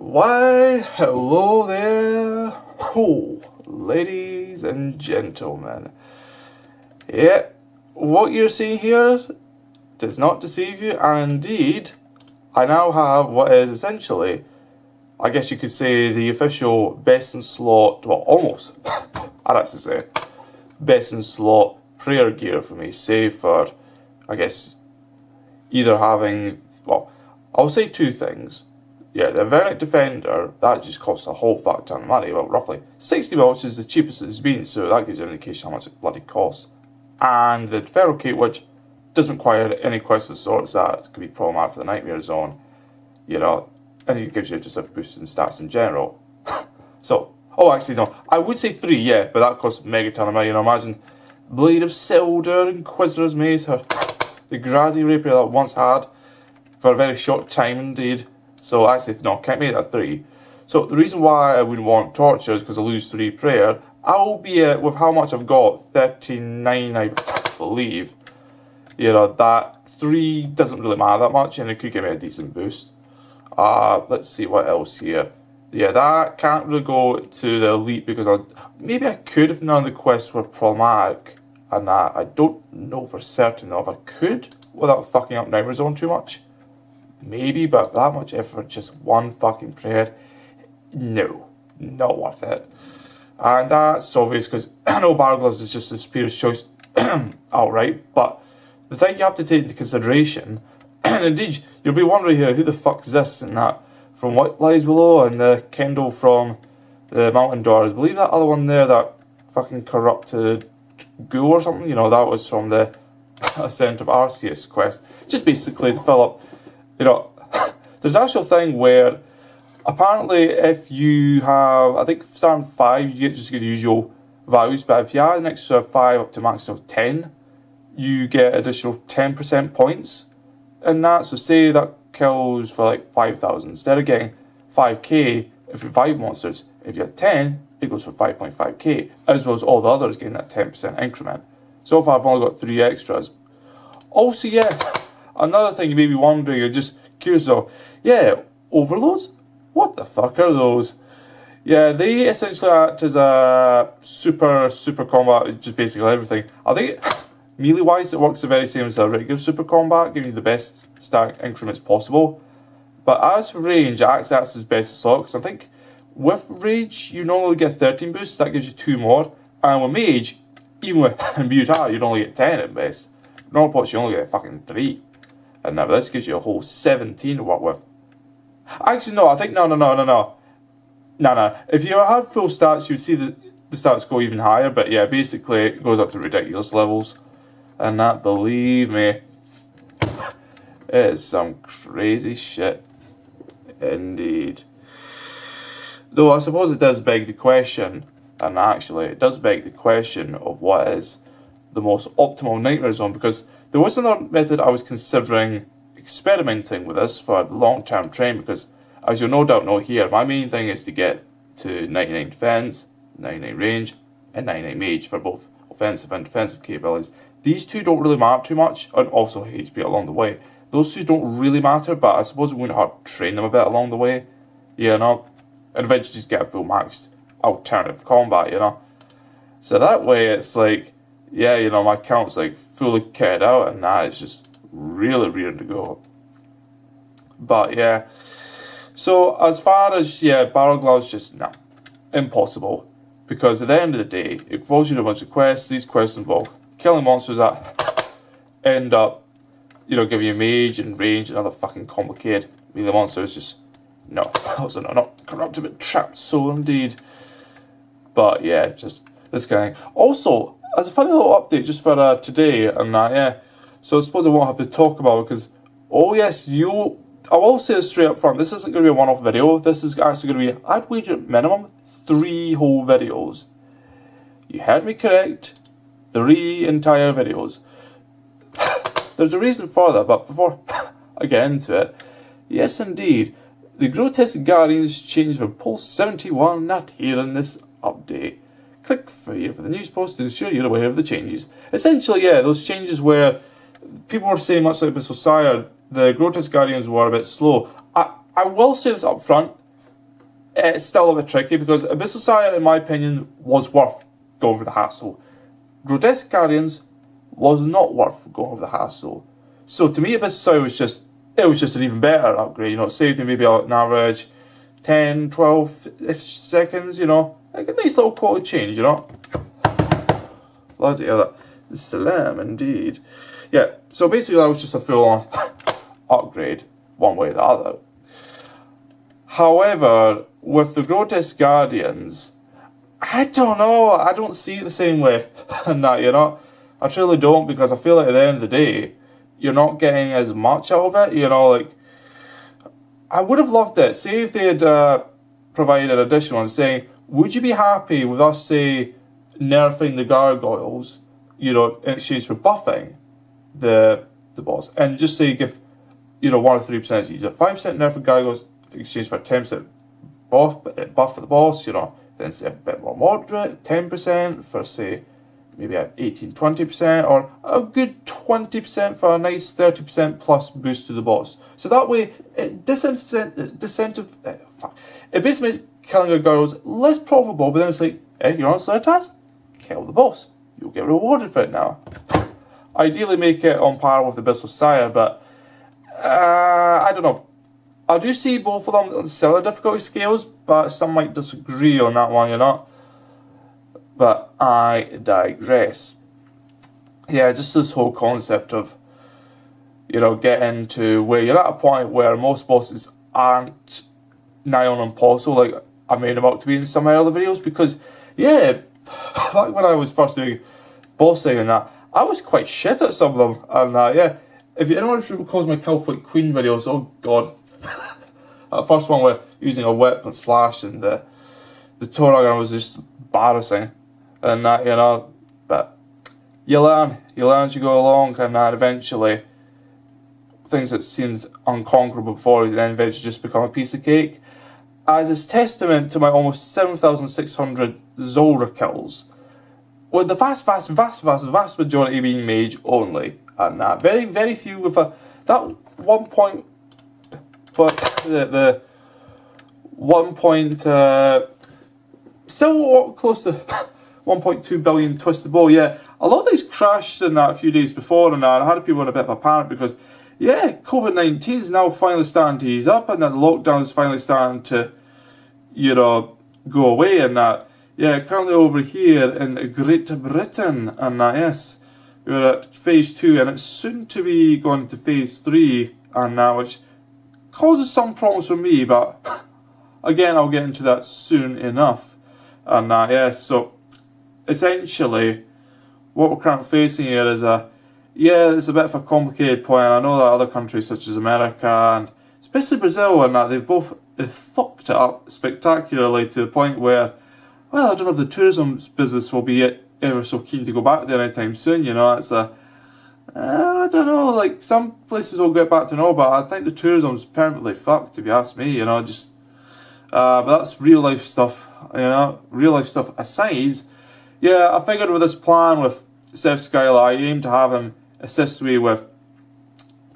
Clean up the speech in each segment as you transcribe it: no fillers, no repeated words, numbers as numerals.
Why, hello there, ladies and gentlemen. Yeah, what you're seeing here does not deceive you, and indeed, I now have what is essentially, I guess you could say, the official best in slot, well, almost, I'd actually say, best in slot prayer gear for me, save for, I guess, either having, well, I'll say two things. Yeah, the Vernic Defender, that just costs a whole fuck ton of money, well, roughly 60 mil, which is the cheapest it's been, so that gives you an indication how much it bloody costs. And the Feral Kit, which doesn't require any quest of sorts, that could be problematic for the Nightmare Zone, you know, and it gives you just a boost in stats in general. So, oh, actually, no, I would say 3, yeah, but that costs a mega ton of money, you know, imagine Blade of Silder, Inquisitor's Mace, or the Grazi Rapier that I once had, for a very short time indeed. So actually, no, can't make that 3. So the reason why I wouldn't want Torture is because I lose 3 prayer, albeit with how much I've got, 39 I believe, you know, that 3 doesn't really matter that much and it could give me a decent boost. Let's see what else here. Yeah, that can't really go to the Elite because maybe I could if none of the quests were problematic, and I don't know for certain though if I could without fucking up Nightmare Zone too much. Maybe, but that much effort, just one fucking prayer, no, not worth it. And that's obvious because I know Barglass is just the superior choice outright, but the thing you have to take into consideration, and indeed, you'll be wondering here, who the fuck is this and that, from What Lies Below and the Kendall from the Mountain Doors. I believe that other one there, that fucking corrupted ghoul or something, you know, that was from the Ascent of Arceus quest. Just basically to fill up. You know, there's an actual thing where apparently if you have, I think starting 5, you just get the usual values, but if you add an extra 5 up to max of 10, you get additional 10% points in that. So say that kills for like 5,000. Instead of getting 5k if you're 5 monsters, if you have 10, it goes for 5.5k, as well as all the others getting that 10% increment. So far I've only got 3 extras. Also, yeah, another thing you may be wondering, you're just curious though, yeah, overloads? What the fuck are those? Yeah, they essentially act as a super combat, just basically everything. I think melee wise it works the very same as a regular super combat, giving you the best stack increments possible. But as for range, it acts as best slot, because I think with rage you normally get 13 boosts, that gives you 2 more. And with mage, even with imbued heart, you'd only get 10 at best. Normal pots you only get fucking 3. And now this gives you a whole 17 to work with. Actually, no, I think, no. No. If you had full stats, you would see the stats go even higher. But yeah, basically, it goes up to ridiculous levels. And that, believe me, it is some crazy shit. Indeed. Though I suppose it does beg the question, and actually, it does beg the question of what is the most optimal Nightmare Zone, because there was another method I was considering experimenting with this for the long-term train, because as you'll no doubt know here, my main thing is to get to 99 defense, 99 range, and 99 mage for both offensive and defensive capabilities. These two don't really matter too much, and also HP along the way. Those two don't really matter, but I suppose it wouldn't hurt to train them a bit along the way, you know, and eventually just get a full maxed alternative combat, you know. So that way it's like, yeah, you know, my account's like fully kitted out and that is just really rearing to go. But yeah, so as far as, yeah, Barrel Gloves, just, no, impossible. Because at the end of the day, it involves you in a bunch of quests. These quests involve killing monsters that end up, you know, giving you mage and range and other fucking complicated. I mean, the monster is just, no, also no, not corrupted but trapped soul indeed. But yeah, just this guy. Also, as a funny little update just for today and that, yeah. So I suppose I won't have to talk about it because, oh yes, I will say this straight up front, this isn't going to be a one-off video. This is actually going to be, I'd wager minimum 3 whole videos. You heard me correct, 3 entire videos. There's a reason for that, but before I get into it, yes indeed, the Grotesque Guardians changed from Pulse 71 not here in this update. Click here for the news post to ensure you're aware of the changes. Essentially, yeah, those changes where people were saying, much like Abyssal Sire, the Grotesque Guardians were a bit slow. I will say this up front, it's still a bit tricky because Abyssal Sire, in my opinion, was worth going for the hassle. Grotesque Guardians was not worth going for the hassle. So to me, Abyssal Sire was just an even better upgrade. You know, it saved me maybe an average 10, 12 seconds. You know, like a nice little quality change. You know, bloody hell, salam indeed. Yeah. So basically, that was just a full-on upgrade, one way or the other. However, with the Grotesque Guardians, I don't know. I don't see it the same way. And that, you know, I truly don't, because I feel like at the end of the day, you're not getting as much out of it. You know, like, I would have loved it. Say if they had provided additional and saying, would you be happy with us, say, nerfing the gargoyles, you know, in exchange for buffing the boss, and just say give, you know, 1 or 3%, either 5% nerf for gargoyles in exchange for 10% buff for the boss, you know, then say a bit more moderate, 10% for, say, maybe an 18-20%, or a good 20% for a nice 30% plus boost to the boss. So that way, it basically makes killing a gargoyles less profitable, but then it's like, you're on a slow task? Kill the boss. You'll get rewarded for it now. Ideally make it on par with the Abyssal Sire, but I don't know. I do see both of them on similar difficulty scales, but some might disagree on that one, you know. But I digress. Yeah, just this whole concept of, you know, getting to where you're at a point where most bosses aren't nigh on impossible, like I made them out to be in some of my other videos, because, yeah, back when I was first doing bossing and that, I was quite shit at some of them, and yeah, if anyone recalls my Calfight Queen videos, oh god, that first one where using a whip and slash and the Toragon was just embarrassing, and that, you know, but you learn as you go along, and that eventually things that seemed unconquerable before then eventually just become a piece of cake, as is testament to my almost 7,600 Zulrah kills, with the vast majority being mage only, and that very, very few with that 1 point, but the 1 point, still close to 1.2 billion twisted bow. Yeah, a lot of these crashed in that a few days before, and I had people in a bit of a panic because, yeah, COVID-19 is now finally starting to ease up, and that lockdown is finally starting to, you know, go away, and that. Yeah, currently over here in Great Britain, and yes, we're at phase 2, and it's soon to be going to phase 3, and which causes some problems for me, but again, I'll get into that soon enough. And yes, so essentially, what we're currently facing here is it's a bit of a complicated point. I know that other countries such as America and especially Brazil and that, they've both fucked it up spectacularly to the point where, well, I don't know if the tourism business will be ever so keen to go back there anytime soon, you know. It's I don't know, like, some places will get back to normal, but I think the tourism's permanently fucked, if you ask me, you know, just, but that's real life stuff, you know, real life stuff aside. Yeah, I figured with this plan with Seth Scylla, I aim to have him assist me with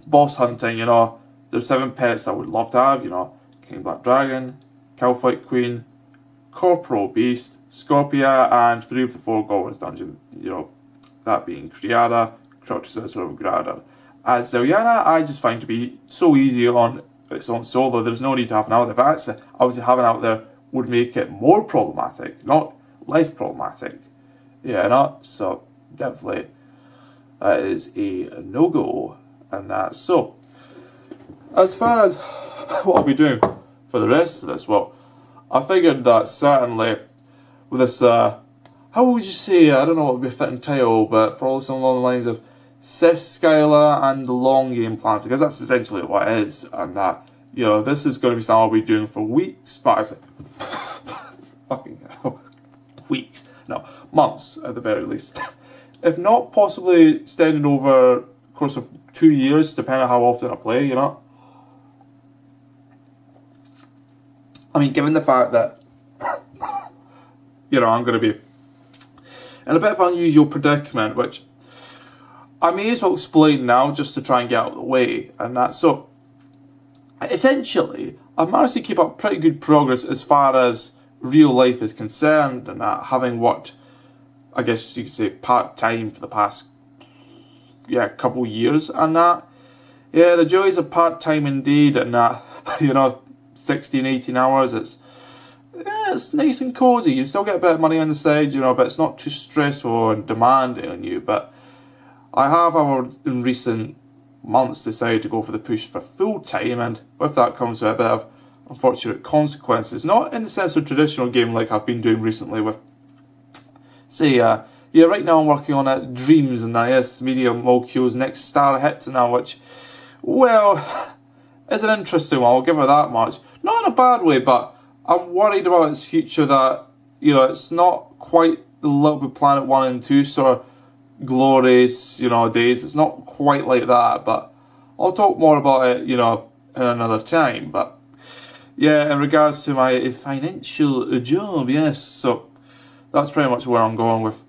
boss hunting, you know. There's 7 pets I would love to have, you know, King Black Dragon, Calfight Queen, Corporal Beast, Scorpia, and 3 of the 4 Goblins dungeon, you know, that being Kriada, Crocus of Grada. As Zelyana, I just find to be so easy on its own solo, there's no need to have an out there, but actually, obviously having out there would make it more problematic, not less problematic. Yeah, not so definitely that is a no-go, and that. So, as far as what I'll be doing for the rest of this, well, I figured that certainly with this, how would you say, I don't know what would be a fitting title, but probably something along the lines of Seth Scylla and the long game plan, because that's essentially what it is, and that, you know, this is going to be something I'll be doing for weeks, but I say, fucking hell, weeks, no, months at the very least. If not possibly extended over the course of 2 years, depending on how often I play, you know. I mean, given the fact that, you know, I'm going to be in a bit of an unusual predicament, which I may as well explain now just to try and get out of the way, and that. So, essentially, I've managed to keep up pretty good progress as far as real life is concerned, and that, having worked, I guess you could say, part-time for the past, couple years, and that. Yeah, the joys of part-time indeed, and that, 16, 18 hours, it's nice and cosy. You still get a bit of money on the side, but it's not too stressful and demanding on you. But I have, in recent months, decided to go for the push for full-time, and with that comes with a bit of unfortunate consequences. Not in the sense of traditional game like I've been doing recently with, say, right now I'm working on Dreams, and that is Media Molecule's next star hit now, which, well, is an interesting one, I'll give her that much. Not in a bad way, but I'm worried about its future, that, it's not quite the Little Big Planet 1 and 2 sort of glorious, days. It's not quite like that, but I'll talk more about it, in another time. But yeah, in regards to my financial job, yes, so that's pretty much where I'm going with.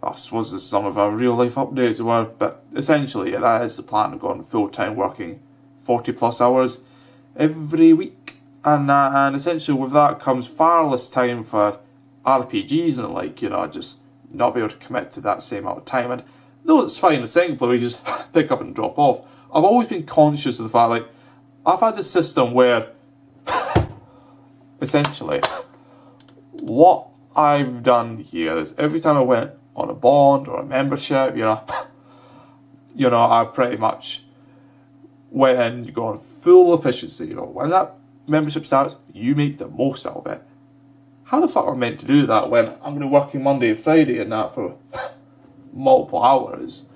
I suppose there's some of our real life updates were, but essentially, that is the plan of going full time, working 40 plus hours every week. And essentially with that comes far less time for RPGs and the like, just not be able to commit to that same amount of time. And though it's fine, the second player, you just pick up and drop off. I've always been conscious of the fact, like, I've had this system where, essentially, what I've done here is every time I went on a bond or a membership, I pretty much went in, you go on full efficiency, when that membership starts, you make the most out of it. How the fuck am I meant to do that when I'm going to be working Monday and Friday and that for multiple hours,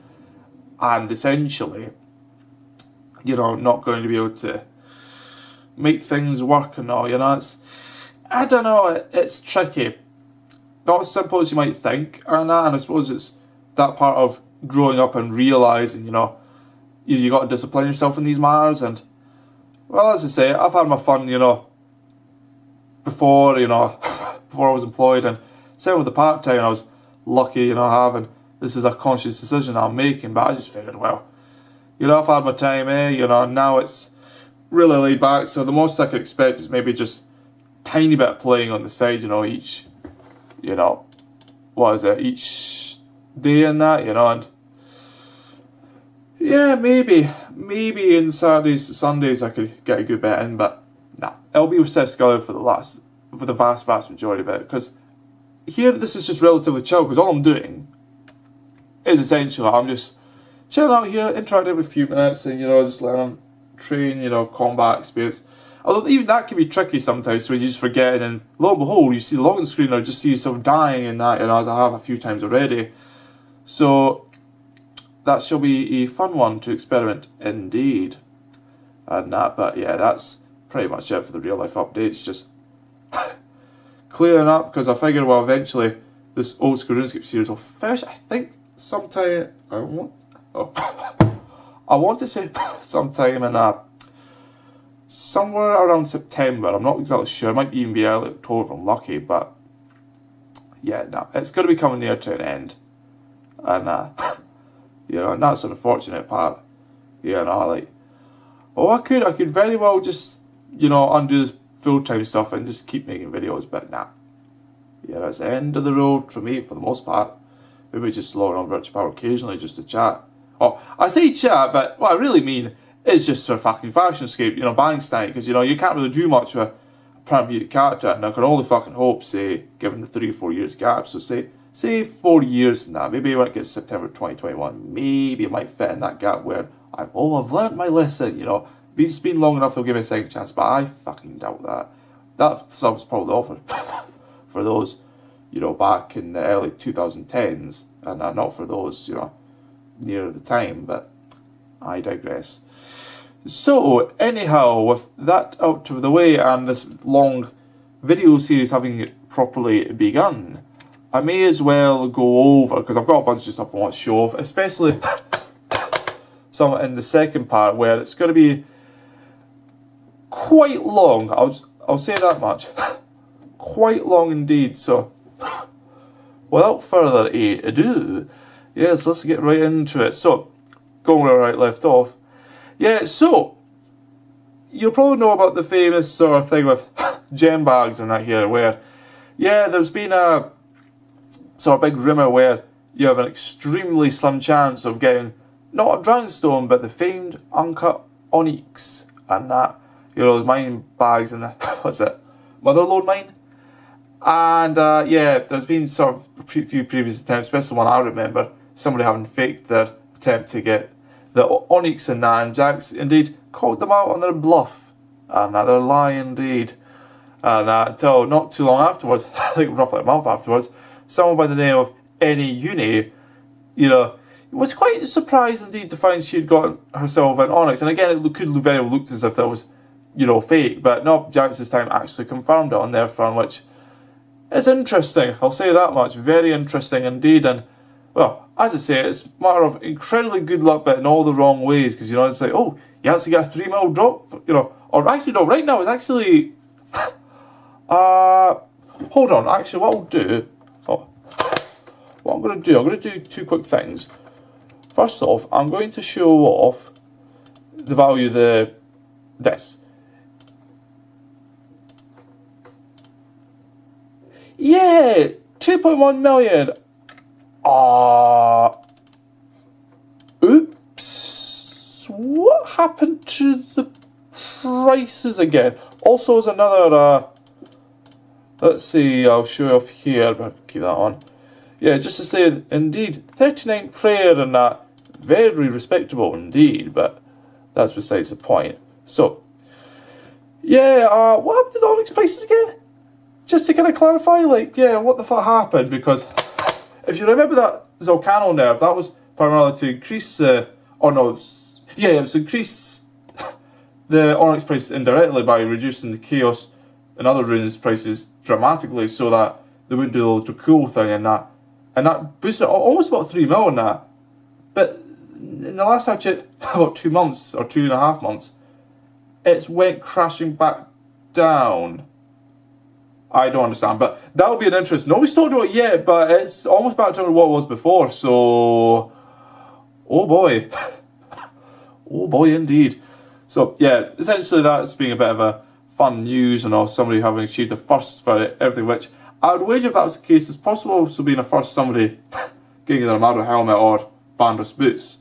and essentially, not going to be able to make things work and all, I don't know, it's tricky. Not as simple as you might think, and I suppose it's that part of growing up and realising, you got to discipline yourself in these matters. And, well, as I say, I've had my fun, before, before I was employed, and same with the part-time, I was lucky, having, this is a conscious decision I'm making, but I just figured, well, I've had my time, now it's really laid back, so the most I could expect is maybe just tiny bit of playing on the side, each, each day and that, and yeah, maybe in Saturdays, Sundays I could get a good bit in, but nah, it'll be with Seth Scylla for the vast majority of it, because here this is just relatively chill, because all I'm doing is essentially, I'm just chilling out here, interacting every few minutes, and just letting them train, combat experience. Although even that can be tricky sometimes when you just forget, and then lo and behold, you see the login screen or just see yourself dying and that, as I have a few times already. So that shall be a fun one to experiment indeed. And that, but yeah, that's pretty much it for the real life updates. Just clearing up, because I figured, well, eventually this old school RuneScape series will finish, I think, sometime, I want to say sometime in somewhere around September. I'm not exactly sure. It might even be early October if I'm lucky, but yeah, no, it's going to be coming near to an end. And and that's an unfortunate part. I could very well just, undo this full-time stuff and just keep making videos, but nah. It's the end of the road for me for the most part. Maybe just logging on Virtual Power occasionally just to chat. Oh, I say chat, but what I really mean is just for fucking Factionscape, bang stank, because, you can't really do much with a prime muted character, and I can only fucking hope, say, given the 3 or 4 years gap, so say 4 years in that, maybe when it gets September 2021, maybe it might fit in that gap where I've learnt my lesson, it's been long enough they'll give me a second chance, but I fucking doubt that. That stuff was probably offered for those, back in the early 2010s, and not for those, near the time, but I digress. So, anyhow, with that out of the way and this long video series having properly begun, I may as well go over, because I've got a bunch of stuff I want to show off, especially some in the second part where it's going to be quite long. I'll say that much. Quite long indeed, so without further ado, yes, let's get right into it. So, going where I left off. Yeah, so, you'll probably know about the famous sort of thing with gem bags and that here, where, yeah, there's been a sort of big rumour where you have an extremely slim chance of getting not a dragonstone, but the famed uncut onyx, and that, you know, those mine bags and the, what's it, Motherlode mine? And yeah, there's been sort of a few previous attempts, especially one I remember, somebody having faked their attempt to get the onyx in that, and Jagex indeed called them out on their bluff, and their lie indeed. And until not too long afterwards, I think roughly a month afterwards, someone by the name of Any Uni, you know, was quite surprised indeed to find she'd got herself an onyx. And again, it could very well looked as if that was, you know, fake, but no, Jagex this time actually confirmed it on their front, which is interesting. I'll say that much. Very interesting indeed. And well, as I say, it's a matter of incredibly good luck, but in all the wrong ways, because, you know, it's like, oh, you actually get a 3 mil drop, you know, or actually no, right now it's actually hold on, actually what I'll do, what I'm going to do two quick things. First off, I'm going to show off the value of this. Yeah, 2.1 million. Oops. What happened to the prices again? Also, there's another, let's see, I'll show you off here, but keep that on. Yeah, just to say, indeed, 39 prayer and that, very respectable indeed, but that's besides the point. So, yeah, what happened to the onyx prices again? Just to kind of clarify, like, yeah, what the fuck happened? Because if you remember that Volcano nerf, that was primarily to increase, it was to increase the onyx prices indirectly by reducing the chaos and other runes prices dramatically, so that they wouldn't do the little cool thing and that. And that boosted almost about 3 mil in that. But in the last actually about 2 months or 2.5 months, it's went crashing back down. I don't understand, but that'll be an interest. Nobody's talked about it yet, but it's almost back to what it was before, so oh boy. Oh boy indeed. So yeah, essentially that's being a bit of a fun news and all, somebody having achieved a first for everything, which I would wager if that was the case, it's possible also being a first somebody getting their Armado helmet or Bandos boots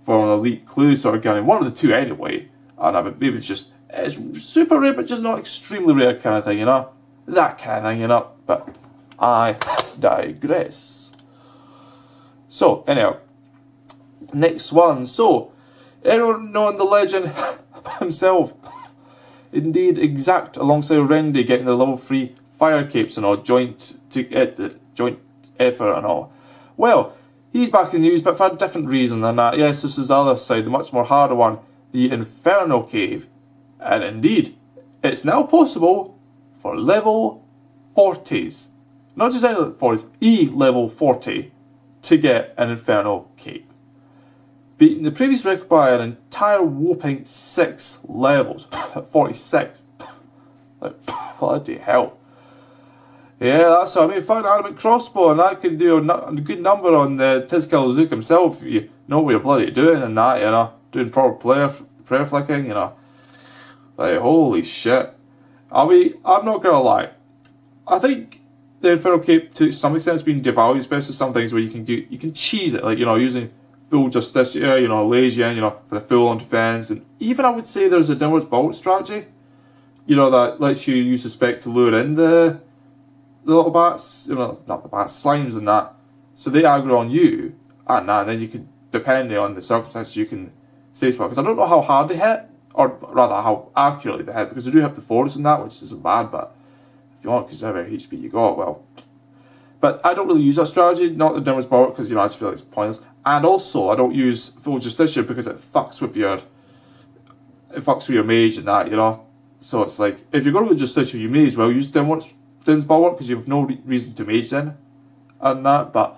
for an elite clue sort of gun, one of the two anyway. I don't know, but maybe it's super rare but just not extremely rare kind of thing, you know? That kind of thing, you know? But I digress. So, anyhow, next one. So, anyone knowing the legend himself? Indeed, Exact alongside Rendy getting their level 3 fire capes and all, joint effort and all. Well, he's back in the news, but for a different reason than that. Yes, this is the other side, the much more harder one, the Inferno Cave. And indeed, it's now possible for level 40s, not just any level 40s, level 40, to get an Inferno Cape, beating the previous record by an entire whopping 6 levels. 46. Like, bloody hell. Yeah, that's what I mean. Find an adamant crossbow, and that can do a good number on the TzTok-Jad himself if you know what you're bloody doing and that, you know. Doing proper prayer flicking, you know. Like, holy shit. I'm not gonna lie. I think the Inferno Cape to some extent has been devalued, especially some things where you can cheese it, like, you know, using full Justicia, you know, Legion, you know, for the full on defense, and even I would say there's a downwards bullet strategy, you know, that lets you use the spec to lure in the little bats, you know, not the bats, slimes and that, so they aggro on you, and then you can, depending on the circumstances, you can save spot, because I don't know how hard they hit, or rather how accurately they hit, because they do have the force in that, which isn't bad, but if you want, because however HP you got, well. But I don't really use that strategy, not the downwards bullet, because, you know, I just feel like it's pointless. And also, I don't use full Justicia because it fucks with your mage and that, you know. So it's like, if you're going with Justicia, you may as well use downwards bullet, because you have no reason to mage then, and that. But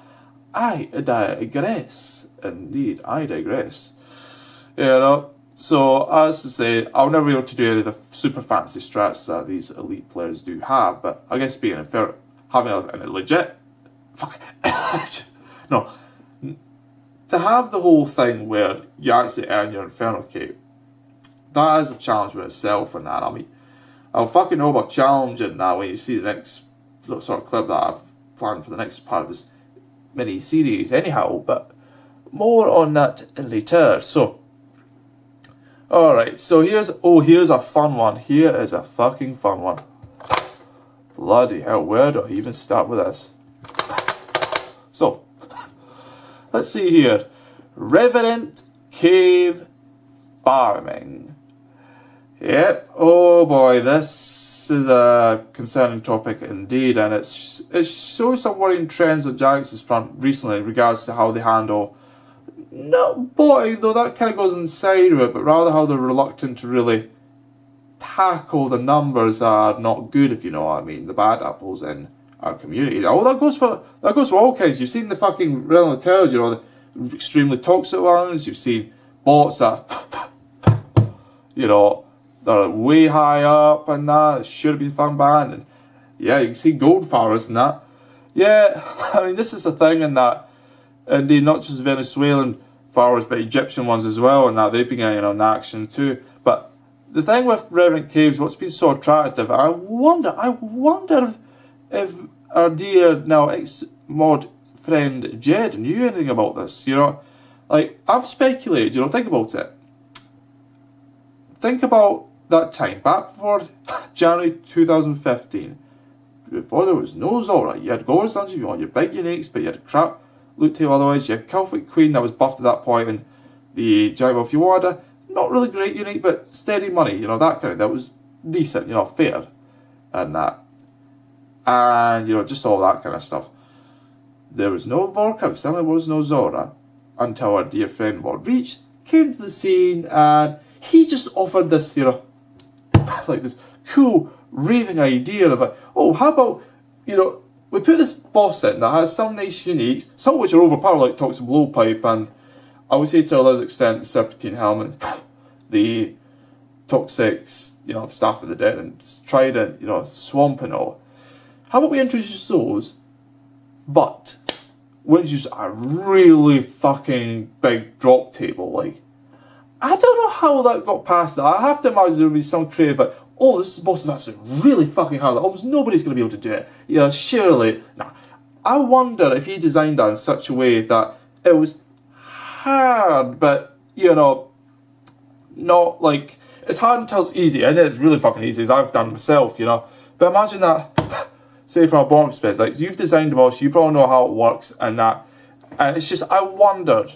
I digress. Indeed, I digress. You know. So, as to say, I'll never be able to do any of the super fancy strats that these elite players do have, but I guess being unfair, having a legit... Fuck. No. To have the whole thing where you actually earn your Inferno Cape, that is a challenge with itself and that. I mean, I'll fucking know about challenging that when you see the next sort of clip that I've planned for the next part of this mini series anyhow, but more on that later. So, alright, so here's a fun one. Here is a fucking fun one. Bloody hell, where do I even start with this? So, let's see here. Revenant Cave Farming. Yep, oh boy, this is a concerning topic indeed, and it shows some worrying trends on Jagex's front recently in regards to how they handle, not botting, though that kind of goes inside of it, but rather how they're reluctant to really tackle the numbers are not good, if you know what I mean, the bad apples in our community. Oh, that goes for all kinds. You've seen the fucking realm of terrors, you know, the extremely toxic ones. You've seen bots that, you know, they're way high up and that. It should have been fun banned. And yeah, you can see gold farmers and that. Yeah, I mean, this is the thing in that, indeed, not just Venezuelan farmers, but Egyptian ones as well, and that they've been getting on action too. But the thing with Revenant Caves, what's been so attractive, I wonder if our dear now ex-mod friend Jed knew anything about this, you know? Like, I've speculated, you know, think about it. Think about that time, back before January 2015, before there was no Zora. You had Gore's Dungeon, you had your big uniques, but you had crap loot tail otherwise. You had Celtic Queen that was buffed at that point, and the Jagex, if you wanted, not really great unique, but steady money, you know, that kind of, that was decent, you know, fair, and that. And, you know, just all that kind of stuff. There was no Vorkup, certainly was no Zora, until our dear friend Mod Reach came to the scene, and he just offered this, you know, like this cool raving idea of, oh, how about, you know, we put this boss in that has some nice uniques, some of which are overpowered, like Toxic Blowpipe, and I would say to a lesser extent the Serpentine Helmet, the Toxic, you know, Staff of the Dead, and Trident, you know, Swamp and all. How about we introduce those, but we introduce a really fucking big drop table, like, I don't know how that got past that. I have to imagine there would be some creative, like, oh, this boss is actually really fucking hard, like, almost nobody's going to be able to do it. You know, surely, nah. I wonder if he designed that in such a way that it was hard, but, you know, not like, it's hard until it's easy, and it's really fucking easy, as I've done myself, you know. But imagine that, say from a bottom perspective, like, you've designed the boss, you probably know how it works, and that, and it's just, I wondered,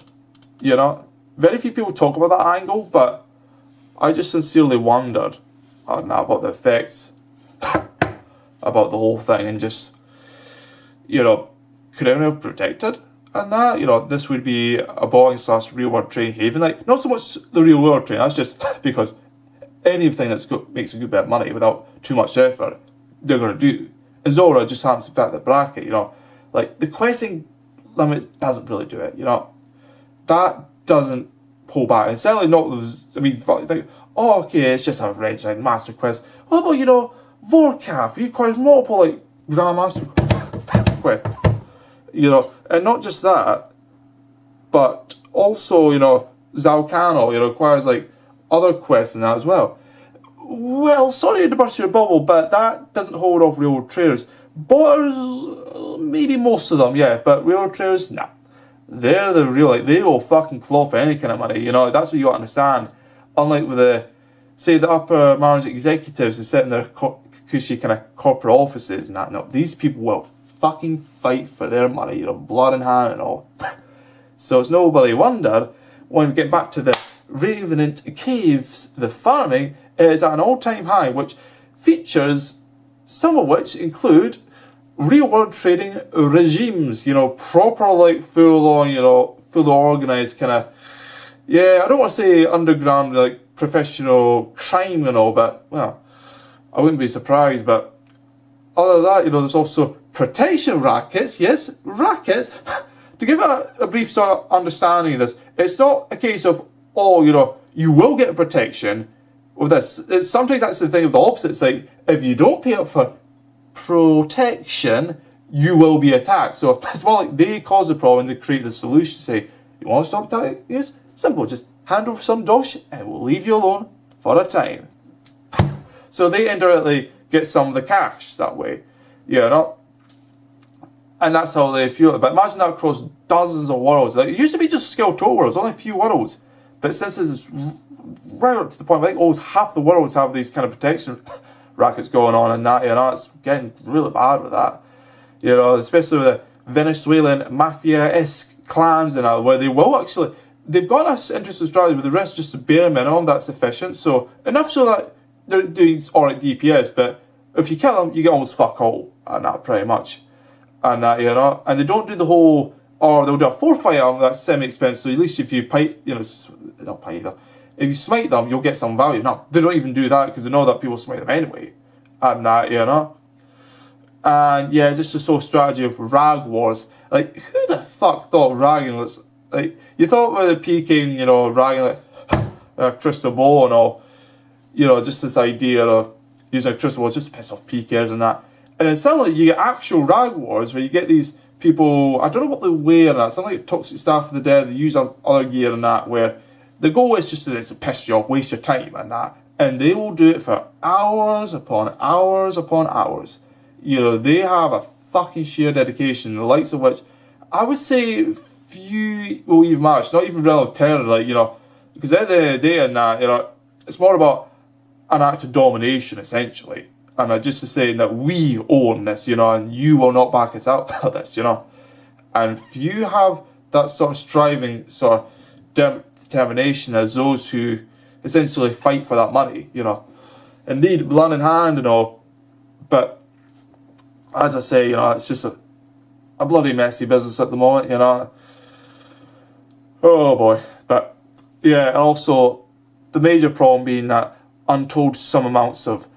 you know, very few people talk about that angle, but I just sincerely wondered about the effects, about the whole thing, and just, you know, could anyone have predicted? And that, you know, this would be a botting / real world training haven. Like, not so much the real world training, that's just because anything that's makes a good bit of money without too much effort, they're going to do. And Zora just happens to fit the bracket, you know. Like, the questing limit doesn't really do it, you know. That doesn't pull back, and certainly not those, I mean, like, oh, okay, it's just a red line master quest. What about, you know, Vorkaf? He requires multiple, like, Grandmaster quests, you know, and not just that, but also, you know, Zalcano, you know, requires, like, other quests and that as well. Well, sorry to burst your bubble, but that doesn't hold off real traders. Botters, maybe most of them, yeah, but real traders, nah. They're the real, like, they will fucking claw for any kind of money, you know, that's what you got to understand. Unlike with the, say, the upper management executives who sit in their cushy kind of corporate offices and that, no, these people will fucking fight for their money, you know, blood in hand and all. So it's nobody wonder, when we get back to the Revenant Caves, the farming is at an all-time high, which features, some of which include real-world trading regimes, you know, proper, like, full-on, you know, fully organised kind of, yeah, I don't want to say underground, like, professional crime and all, but, well, I wouldn't be surprised, but other than that, you know, there's also protection rackets, yes, rackets. To give a brief sort of understanding of this, it's not a case of, oh, you know, you will get protection with this. It's sometimes that's the thing of the opposite. It's like, if you don't pay up for protection, you will be attacked. So it's more like they cause the problem, they create the solution. Say, you want to stop attacking? Yes, simple, just hand over some dosh and we'll leave you alone. for a time. So they indirectly get some of the cash that way, you know? And that's how they feel. But imagine that across dozens of worlds. Like, it used to be just skill total worlds, only a few worlds. But since this is right up to the point, I think almost half the worlds have these kind of protection rackets going on and that, you know, it's getting really bad with that. You know, especially with the Venezuelan mafia-esque clans and that, where they will actually, they've got us interesting strategy with the rest just the bare minimum, that's sufficient. So, enough so that they're doing alright DPS, but if you kill them, you get almost fuck all, and that pretty much. And that, you know, and they don't do the whole, or they'll do a forfeit them, that's semi-expensive, so at least if you not pay either, if you smite them, you'll get some value. No, they don't even do that, because they know that people smite them anyway. And that, you know. And yeah, just this whole strategy of rag wars. Like, who the fuck thought ragging was, like, you thought with the peaking, you know, ragging like crystal ball and all, you know, just this idea of using a crystal ball just to piss off PKers and that. And then suddenly you get actual rag wars where you get these people, I don't know what they wear and that, something like Toxic Staff of the Dead, they use other gear and that, where the goal is just to piss you off, waste your time and that. And they will do it for hours upon hours upon hours. You know, they have a fucking sheer dedication, the likes of which I would say few will even match, not even Realm of Terror, like, you know, because at the end of the day and that, you know, it's more about an act of domination, essentially. And just to say that we own this, you know, and you will not back us out of this, you know. And few have that sort of striving, sort of determination as those who essentially fight for that money, you know. Indeed, blood in hand and all. But, as I say, you know, it's just a bloody messy business at the moment, you know. Oh boy. But, yeah, and also, the major problem being that untold some amounts of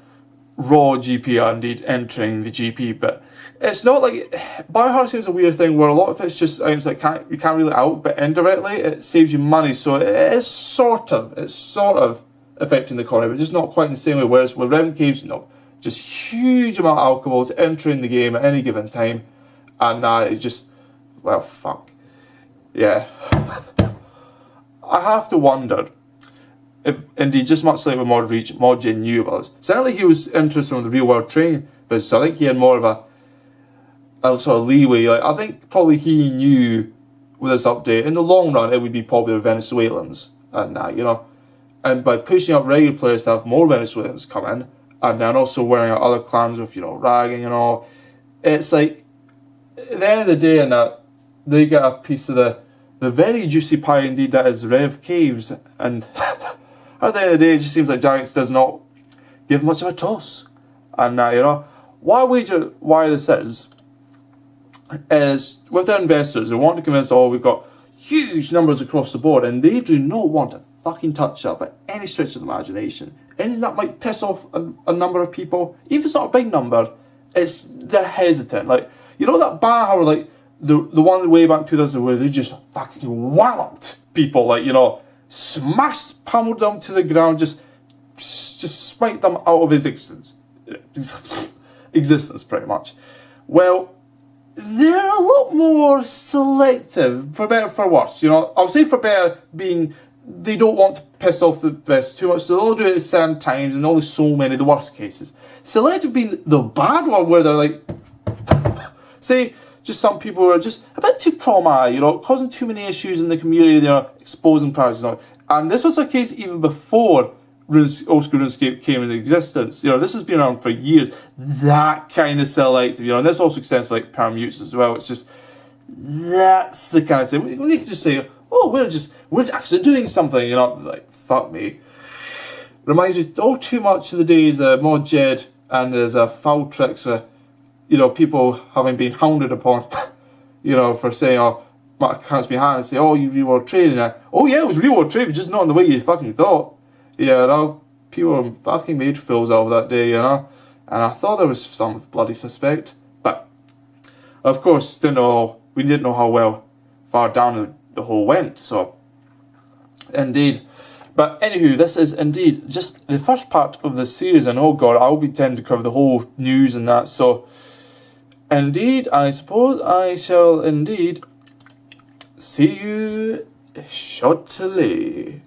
raw GP are indeed entering the GP, but it's not like Biohazard seems a weird thing where a lot of it's just items that you can't really out, but indirectly it saves you money, so it is sort of affecting the economy, but just not quite in the same way. Whereas with Revenant Caves, no, just huge amount of alcohols entering the game at any given time, and it's just, well, fuck, yeah. I have to wonder if, indeed, just much like with Modgen knew about us. Certainly he was interested in the real world training, but so I think he had more of a sort of leeway. Like, I think probably he knew with this update, in the long run, it would be probably the Venezuelans and that, you know. And by pushing up regular players to have more Venezuelans come in, and then also wearing out other clans with, you know, ragging and all, it's like, at the end of the day, and that they get a piece of the very juicy pie indeed that is Rev Caves, and at the end of the day, it just seems like Jagex does not give much of a toss. And you know, why this is with their investors, they want to convince, oh, we've got huge numbers across the board, and they do not want to fucking touch up by any stretch of the imagination. Anything that might piss off a number of people, even if it's not a big number, they're hesitant. Like, you know that Banner, like the one way back 2000 where they just fucking walloped people, like, you know, smashed, pummeled them to the ground, just smite them out of existence, pretty much. Well, they're a lot more selective, for better or for worse. You know, I'll say for better being they don't want to piss off the best too much, so they'll do it at certain times, and only so many, the worst cases. Selective being the bad one, where they're like, say, just some people are just a bit too problematic, you know, causing too many issues in the community, you know, exposing privacy and all. And this was the case even before old school RuneScape came into existence. You know, this has been around for years. That kind of selective, you know, and this also extends to like permutes as well. It's just, that's the kind of thing. We need to just say, oh, we're actually doing something, you know, like, fuck me. Reminds me all too much of the days ModGed and there's foul tricks, you know, people having been hounded upon, you know, for saying, oh, my account's behind, and say, oh, you real-world trading. Oh yeah, it was real-world trading, just not in the way you fucking thought. Yeah, you know, people were fucking made fools out of that day, you know, and I thought there was some bloody suspect, but of course, we didn't know how far down the hole went, so, indeed. But anywho, this is indeed just the first part of the series, and oh god, I'll be tending to cover the whole news and that, so, indeed, I suppose I shall indeed see you shortly.